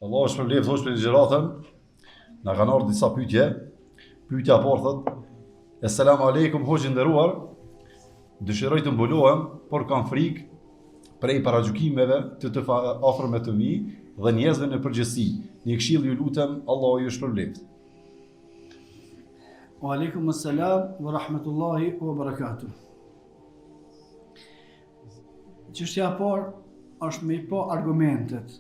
Allah është përblevë thosh për ligjeratën, na kanë ardhur disa pyetje. Pyetja e parë thot: Assalamu alaikum hoxhë nderuar, dëshiroj të mbulohem, por kam frikë prej paragjykimeve të afërme të mi dhe njerëzve në përgjithësi. Një këshill ju lutem, Allahu ju shpërbleft. Wa alaikum assalam wa rahmatullahi wa barakatuh. Çështja e parë është me i pa argumentet.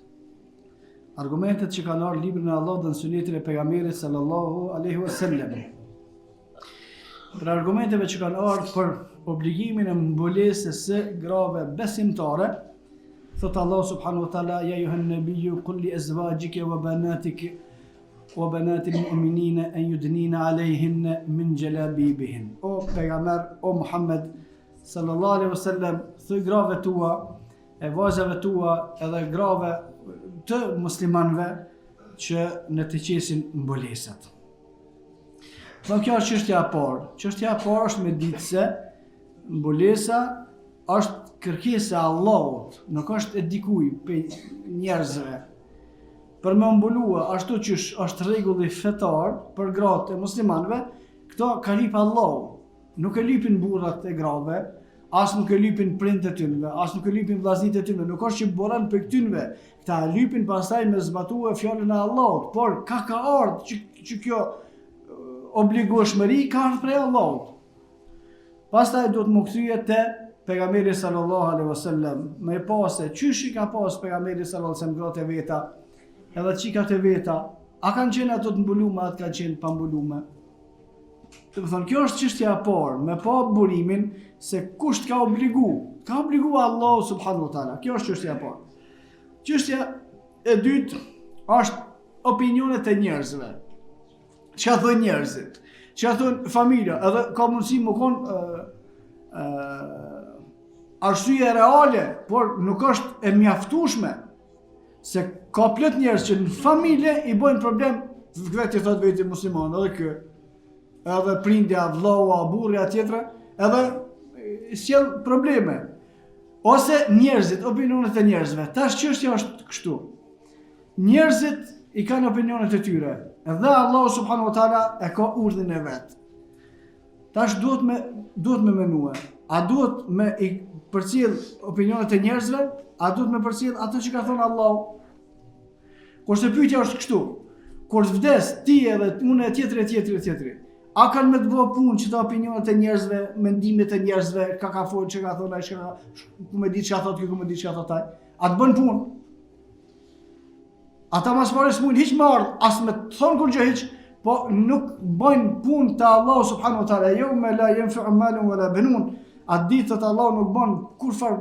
Argumentet që kanë ardhur librin e Allahut dhe në sunetin e pejgamberit sallallahu alaihi wasallam. Për argumenteve që kanë ardhur për obligimin e mbulesës së grave besimtare, thot Allah subhanahu wa taala: Ya ayuhan nabiyyu qul li azwajika wa banatika wa banatil mu'minina an yudnina alayhinna min jalabibihin. O pejgamber, o Muhammed sallallahu alaihi wasallam, thuaj grave tua, e vajzave tua edhe grave të muslimanëve që në të qesin mbulesat. Kjo është çështja e parë. Çështja e parë është me ditë se mbulesa është kërkesa e Allahut, nuk është e dikujt për njerëzve. Për me mbulua ashtu që është rregulli fetar për gratë e muslimanëve, këto ka lip Allahu. Nuk e lipin burrat e grave, as nuk e lypin prindët e tyre, as nuk e lypin vllaznitë e tyre, nuk është që boran për këtynve. Këta lypin pastaj me zbatuar fjalën e Allahut, por ka ardhur që kjo obligueshmëri ka ardhur prej Allahut. Pastaj duhet më kthye te pejgamberi sallallahu alaihi wasallam, me pasë çysh i ka pas pejgamberi sallallahu alaihi wasallam gratë e veta, edhe çikat e veta, a kanë qenë ato të mbulume, atë kanë qenë pa mbulume. Të më thonë, kjo është çështja e parë, me pa burimin se kush ka obligu. Ka obligu Allahu subhanahu wa taala. Kjo është çështja e parë. Çështja e dytë është opinionet e njerëzve. Çka thonë njerëzit? Çka thonë familja? Edhe ka mundësi më konë arsye reale, por nuk është e mjaftueshme. Se ka plot njerëz që në familje i bojnë problem vetë thotë vetë musliman, edhe kë. Edhe prindja, vllaua, burrja tjetra, edhe sjell probleme. Ose njerëzit, opinionet e njerëzve. Tash çështja është kështu. Njerëzit i kanë opinionet e tyre, dhe Allahu subhanahu wa taala e ka urdhën e vet. Tash duhet me menue. A duhet me i përcjell opinionet e njerëzve, a duhet me përcjell ato që ka thënë Allahu? Kurse pyetja është kështu. Kur vdes ti edhe unë e tjetri, a kanë me të bëjë punë që të opinionet e njerëzve, mendimet e njerëzve, ka folë që ka thonë ai, ku me ditë që ka thotë ky, ku me ditë që ka thotë ai, a të bën punë? Ata mas pare s'mujnë hiç me ardhë, as me të thonë kur gjë hiç, po nuk bëjnë punë të Allahu subhanahu wa taala, yawma la yanfa'u malun wala banun. Atë ditë të Allahu nuk bën kurfar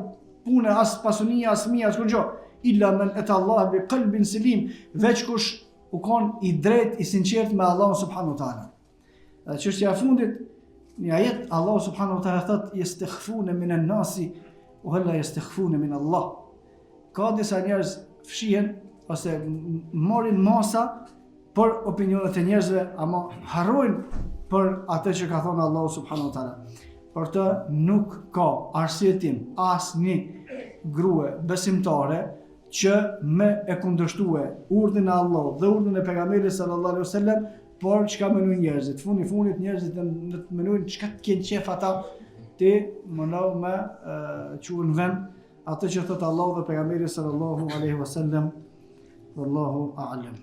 punë, as pasunia, as mia, as kur gjë, illa man ata Allah bi qalbin salim, veç kush u kon i drejt, i sinqert me Allahun subhanahu wa taala. Dhe çështja e fundit, një ajet Allahu subhanahu wa taala thotë: "Yastakhfuna min an-nasi wa la yastakhfuna min Allah." Ka disa njerëz fshihen ose morin masa për opinionet e njerëzve, ama harrojnë për atë që ka thënë Allahu subhanahu wa taala. Për të nuk ka arsye tim asnjë grua besimtare që me e kundërshtue urdhën e Allahut dhe urdhën e pejgamberit sallallahu alaihi wasallam, por çka menojnë njerëzit. Fundit njerëzit menojnë çka të kenë qef ata, ti mëno me quhen vend atë që thot Allahu dhe pejgamberi sallallahu alaihi wasallam. Wallahu a'lam.